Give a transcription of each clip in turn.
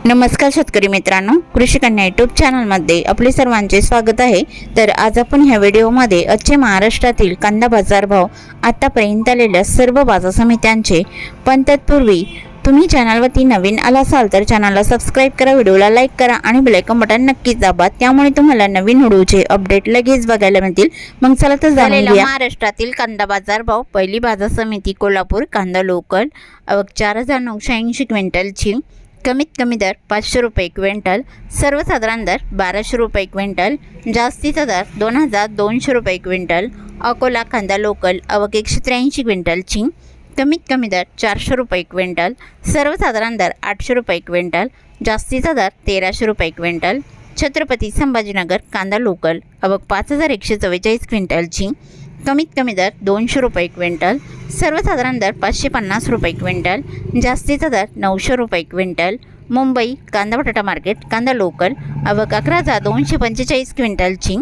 नमस्कार शेतकरी मित्रांनो, कृषी कन्या यूट्यूब चॅनलमध्ये आपले सर्वांचे स्वागत आहे। तर आज आपण ह्या व्हिडिओमध्ये आजचे महाराष्ट्रातील कांदा बाजार भाव, आतापर्यंत आलेल्या सर्व बाजार समित्यांचे, पण तत्पूर्वी तुम्ही चॅनलवरती नवीन आला असाल तर चॅनलला सबस्क्राइब करा, व्हिडिओला लाईक करा आणि बेल आयकॉन बटन नक्कीच दाबा, त्यामुळे तुम्हाला नवीन व्हिडिओचे अपडेट लगेच बघायला मिळतील। मग चला तर जाणून घेऊया महाराष्ट्रातील कांदा बाजार भाव। पहिली बाजार समिती कोल्हापूर, कांदा लोकल आवक 4980 क्विंटलची, कमीत कमी दर 500 रुपये क्विंटल, सर्वसाधारण दर 1200 रुपये क्विंटल, जास्तीचा दर 2200 रुपये क्विंटल। अकोला कांदा लोकल आवक 183 क्विंटलची, कमीत कमी दर 400 रुपये क्विंटल, सर्वसाधारण दर 800 रुपये क्विंटल, जास्तीचा दर 1300 रुपये क्विंटल। छत्रपती संभाजीनगर कांदा लोकल आवक 5144 क्विंटलची, कमीत कमी दर 200 रुपये क्विंटल, सर्वसाधारण दर 550 रुपये क्विंटल, जास्तीचा दर 900 रुपये क्विंटल। मुंबई कांदा बटाटा मार्केट कांदा लोकल आवक 11245 क्विंटलची,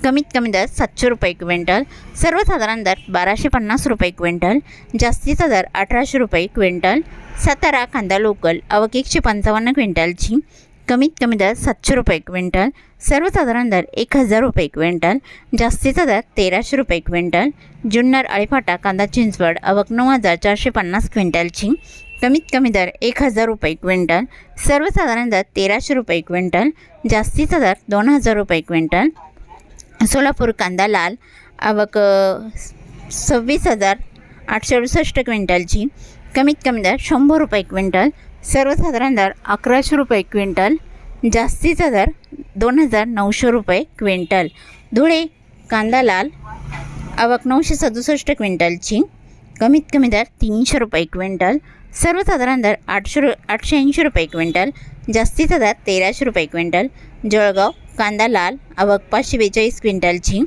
कमीत कमी दर 700 रुपये क्विंटल, सर्वसाधारण दर 1250 रुपये क्विंटल, जास्तीचा दर 1800 रुपये क्विंटल। सातारा कांदा लोकल आवक 155 क्विंटलची, कमीत कमी दर 700 रुपये क्विंटल, सर्वसाधारण दर 1000 रुपये क्विंटल, जास्तीचा दर 1300 रुपये क्विंटल। जुन्नर आळीफाटा कांदा चिंचवड आवक 9450 क्विंटलची, कमीत कमी दर 1000 रुपये क्विंटल, सर्वसाधारण दर 1300 रुपये क्विंटल, जास्तीचा दर 2000 रुपये क्विंटल। सोलापूर कांदा लाल आवक 26868 क्विंटलची, कमीत कमी दर 100 रुपये क्विंटल, सर्वसाधारण दर 1100 रुपये क्विंटल, जास्तीचा दर 2900 रुपये क्विंटल। धुळे कांदा लाल आवक 967 क्विंटलची, कमीत कमी दर 300 रुपये क्विंटल, सर्वसाधारण दर 880 रुपये क्विंटल, जास्तीचा दर 1300 रुपये क्विंटल। जळगाव कांदा लाल आवक 542 क्विंटलची,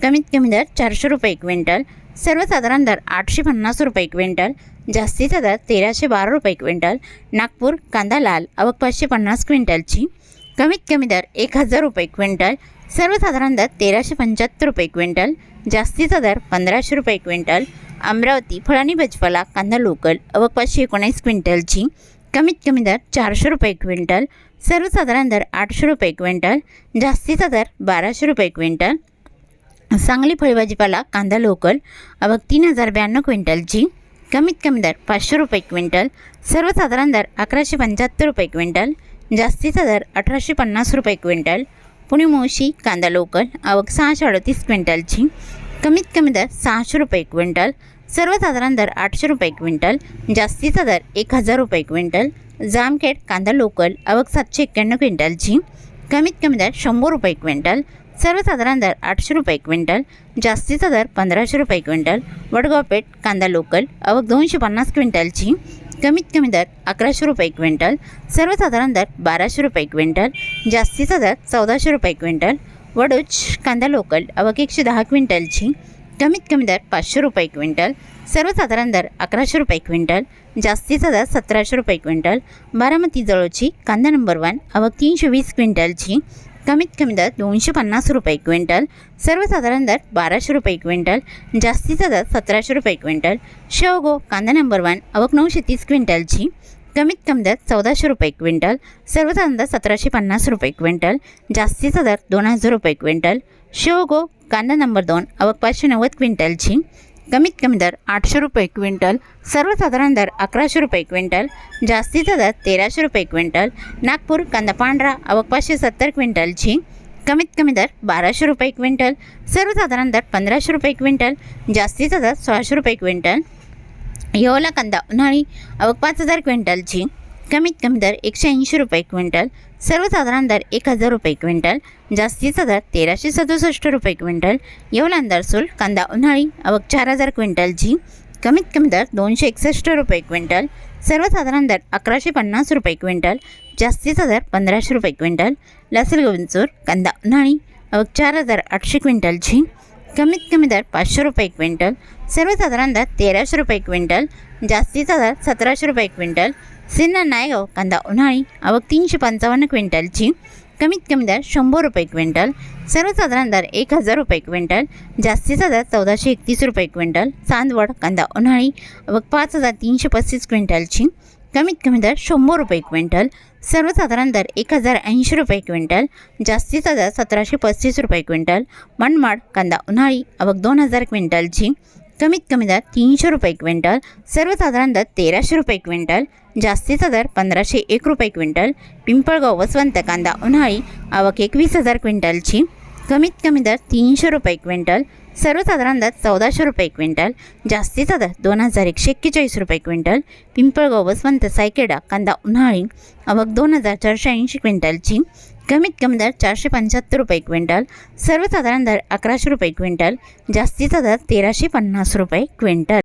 कमीत कमी दर 400 रुपये क्विंटल, सर्वसाधारण दर 850 रुपये क्विंटल, जास्तीचा दर 1312 रुपये क्विंटल। नागपूर कांदा लाल आवक 550 क्विंटलची, कमीत कमी दर 1000 रुपये क्विंटल, सर्वसाधारण दर 1375 रुपये क्विंटल, जास्तीचा दर 1500 रुपये क्विंटल। अमरावती फळांनी भाजीपाला कांदा लोकल आवक 519 क्विंटलची, कमीत कमी दर 400 रुपये क्विंटल, सर्वसाधारण दर 800 रुपये क्विंटल, जास्तीचा दर 1200 रुपये क्विंटल। सांगली फळभाजीपाला कांदा लोकल आवक 3092 क्विंटलची, कमीत कमी दर 500 रुपये क्विंटल, सर्वसाधारण दर 1175 रुपये क्विंटल, जास्तीचा दर 1850 रुपये क्विंटल। पुणे मुळशी कांदा लोकल आवक 638 क्विंटलची, कमीत कमी दर 600 रुपये क्विंटल, सर्वसाधारण दर 800 रुपये क्विंटल, जास्तीचा दर 1000 रुपये क्विंटल। जामखेड कांदा लोकल आवक 791 क्विंटलची, कमीत कमी दर 100 रुपये क्विंटल, सर्वसाधारण दर 800 रुपये क्विंटल, जास्तीचा दर 1500 रुपये क्विंटल। वडगाव पेठ कांदा लोकल आवक 250 क्विंटलची, कमीत कमी दर 1100 रुपये क्विंटल, सर्वसाधारण दर 1200 रुपये क्विंटल, जास्तीचा दर 1400 रुपये क्विंटल। वडूज कांदा लोकल आवक 110 क्विंटलची, कमीत कमी दर 500 रुपये क्विंटल, सर्वसाधारण दर 1100 रुपये क्विंटल, जास्तीचा दर 1700 रुपये क्विंटल। बारामती जळोची कांदा नंबर 1 आवक 320 क्विंटलची, कमीत कमी दर 250 रुपये क्विंटल, सर्वसाधारण दर 1200 रुपये क्विंटल, जास्तीचा दर 1700 रुपये क्विंटल। शेवगो कांदा नंबर 1 आवक 930 क्विंटलची, कमीत कमी दर 1400 रुपये क्विंटल, सर्वसाधारण दर 1750 रुपये क्विंटल, जास्तीचा दर 2000 रुपये क्विंटल। शेवगो कांदा नंबर 2 आवक 590 क्विंटलची, कमीत कमी दर 800 रुपये क्विंटल, सर्वसाधारण दर 1100 रुपये क्विंटल, जास्तीचा दर 1300 रुपये क्विंटल। नागपूर कांदा पांढरा आवक 570 क्विंटलची, कमीत कमी दर 1200 रुपये क्विंटल, सर्वसाधारण दर 1500 रुपये क्विंटल, जास्तीचा दर 1600 रुपये क्विंटल। येवला कांदा उन्हाळी आवक 5000 क्विंटलची, कमीत कमी दर 180 रुपये क्विंटल, सर्वसाधारण दर 1000 रुपये क्विंटल, जास्तीचा दर 1367 रुपये क्विंटल। येवला अंदरसूल कांदा उन्हाळी आवक 4000 क्विंटलची, कमीत कमी दर 261 रुपये क्विंटल, सर्वसाधारण दर 1150 रुपये क्विंटल, जास्तीचा दर 1500 रुपये क्विंटल। लासल गोविंदचूर कांदा उन्हाळी आवक 4800 क्विंटलची, कमीत कमी दर 500 रुपये क्विंटल, सर्वसाधारण दर 1300 रुपये क्विंटल, जास्तीचा दर 1700 रुपये क्विंटल। सिन्नर नायगाव कांदा उन्हाळी आवक 355 क्विंटलची, कमीत कमी दर 100 रुपये क्विंटल, सर्वसाधारण दर 1000 रुपये क्विंटल, जास्तीचा दर 1431 रुपये क्विंटल। चांदवड कांदा उन्हाळी आवक 5335 क्विंटलची, कमीत कमी दर 100 रुपये क्विंटल, सर्वसाधारण दर 1080 रुपये क्विंटल, जास्तीचा दर 1735 रुपये क्विंटल. मनमाड कांदा उन्हाळी आवक 2000 क्विंटलची, कमीत कमी दर 300 रुपये क्विंटल, सर्वसाधारण दर 1300 रुपये क्विंटल, जास्तीचा दर 1501 रुपये क्विंटल. पिंपळगाव वसवंत कांदा उन्हाळी आवक 21000 क्विंटलची, कमीत कमी दर 300 रुपये क्विंटल, सर्वसाधारण दर 1400 रुपये क्विंटल, जास्तीचा दर 2141 रुपये क्विंटल. पिंपळगाव वसवंत सायकेडा कांदा उन्हाळी आवक 2480 क्विंटलची, कमीत कमी दर 475 रुपये क्विंटल, सर्वसाधारण दर 1100 रुपये क्विंटल, जास्तीचा दर 1350 रुपये क्विंटल.